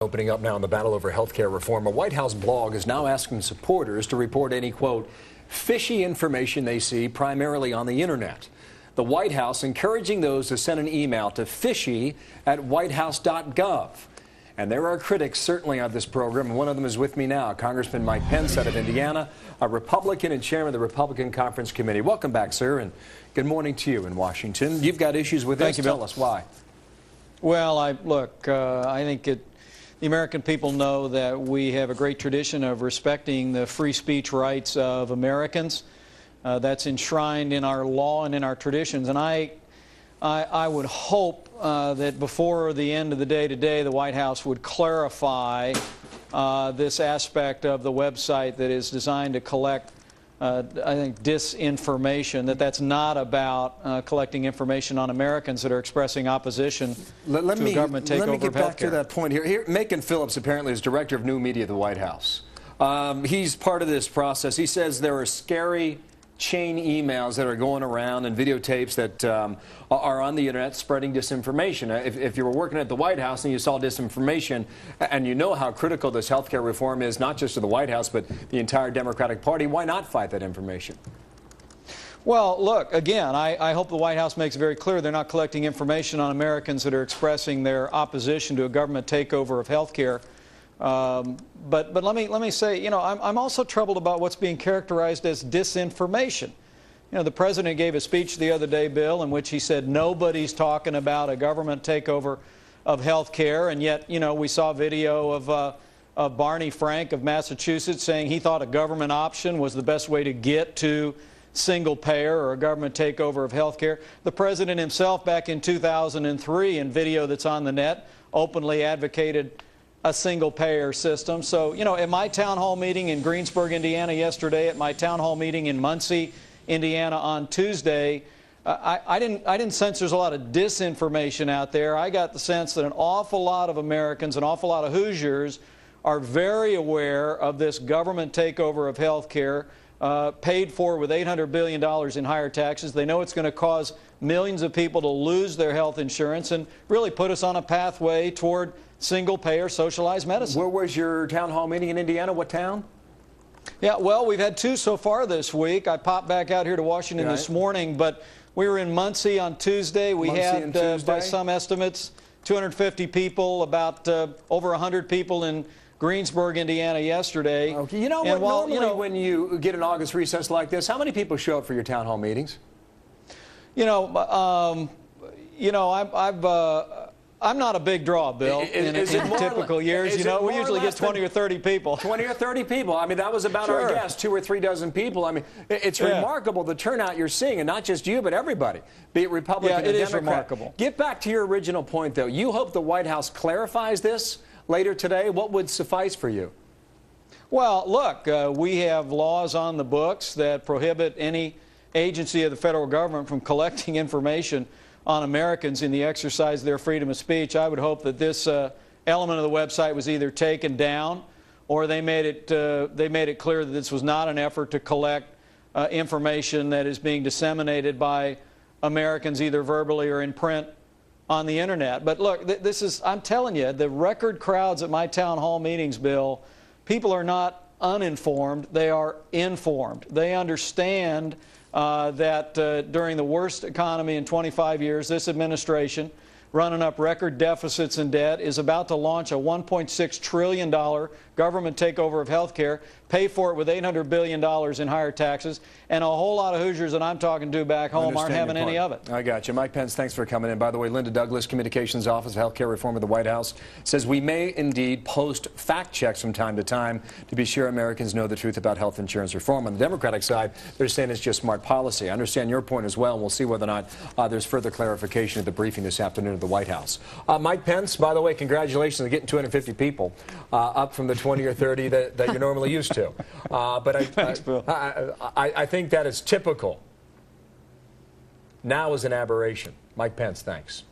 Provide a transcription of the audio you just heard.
Opening up now in the battle over health care reform, a White House blog is now asking supporters to report any, quote, fishy information they see primarily on the internet. The White House encouraging those to send an email to fishy@whitehouse.gov. And there are critics certainly of this program, and one of them is with me now, Congressman Mike Pence out of Indiana, a Republican and chairman of the Republican Conference Committee. Welcome back, sir, and good morning to you in Washington. You've got issues with this. Thank you, Bill. Tell us why. Well, I think the American people know that we have a great tradition of respecting the free speech rights of Americans. That's enshrined in our law and in our traditions. And I would hope that before the end of the day today, the White House would clarify this aspect of the website that is designed to collect, I think, disinformation, that's not about collecting information on Americans that are expressing opposition to a government takeover of health care. Let me get back to that point here. Macon Phillips apparently is director of new media at the White House. He's part of this process. He says there are scary chain emails that are going around and videotapes that are on the internet spreading disinformation. If you were working at the White House and you saw disinformation, and you know how critical this health care reform is, not just to the White House, but the entire Democratic Party, why not fight that information? Well, look, again, I hope the White House makes it very clear they're not collecting information on Americans that are expressing their opposition to a government takeover of health care. But let me say, you know, I'm also troubled about what's being characterized as disinformation. You know, the president gave a speech the other day, Bill, in which he said nobody's talking about a government takeover of health care, and yet, you know, we saw video of Barney Frank of Massachusetts saying he thought a government option was the best way to get to single payer or a government takeover of health care. The president himself back in 2003, in video that's on the net, openly advocated a single-payer system. So, you know, at my town hall meeting in Greensburg, Indiana yesterday, at my town hall meeting in Muncie, Indiana on Tuesday, I didn't sense there's a lot of disinformation out there. I got the sense that an awful lot of Americans, an awful lot of Hoosiers, are very aware of this government takeover of health care, paid for with $800 billion in higher taxes. They know it's going to cause millions of people to lose their health insurance and really put us on a pathway toward single-payer socialized medicine. Where was your town hall meeting in Indiana? What town? Yeah, well, we've had two so far this week. I popped back out here to Washington this morning, but we were in Muncie on Tuesday. We had, by some estimates, 250 people, about over 100 people in Greensburg, Indiana yesterday. Okay. You know what, normally when you get an August recess like this, how many people show up for your town hall meetings? I'm not a big draw, Bill, in typical years. You know, we usually get 20 or 30 people. 20 or 30 people. I mean, that was about our guess, 2 or 3 dozen people. I mean, it's remarkable the turnout you're seeing, and not just you, but everybody, be it Republican or Democrat. Yeah, it is remarkable. Get back to your original point, though. You hope the White House clarifies this later today. What would suffice for you? Well, look, we have laws on the books that prohibit any agency of the federal government from collecting information on Americans in the exercise of their freedom of speech. I would hope that this element of the website was either taken down or they made it clear that this was not an effort to collect information that is being disseminated by Americans either verbally or in print on the internet. But look, I'm telling you, the record crowds at my town hall meetings, Bill, people are not uninformed, they are informed. They understand that during the worst economy in 25 years, this administration, running up record deficits and debt, is about to launch a $1.6 trillion government takeover of health care, pay for it with $800 billion in higher taxes, and a whole lot of Hoosiers that I'm talking to back home aren't having any of it. I got you. Mike Pence, thanks for coming in. By the way, Linda Douglas, Communications Office of Health Care Reform at the White House, says we may indeed post fact checks from time to time to be sure Americans know the truth about health insurance reform. On the Democratic side, they're saying it's just smart policy. I understand your point as well, and we'll see whether or not there's further clarification at the briefing this afternoon at the White House. Mike Pence, by the way, congratulations on getting 250 people up from the 20 or 30 that you're normally used to. Thanks, Bill. I think that is typical. Now is an aberration. Mike Pence, thanks.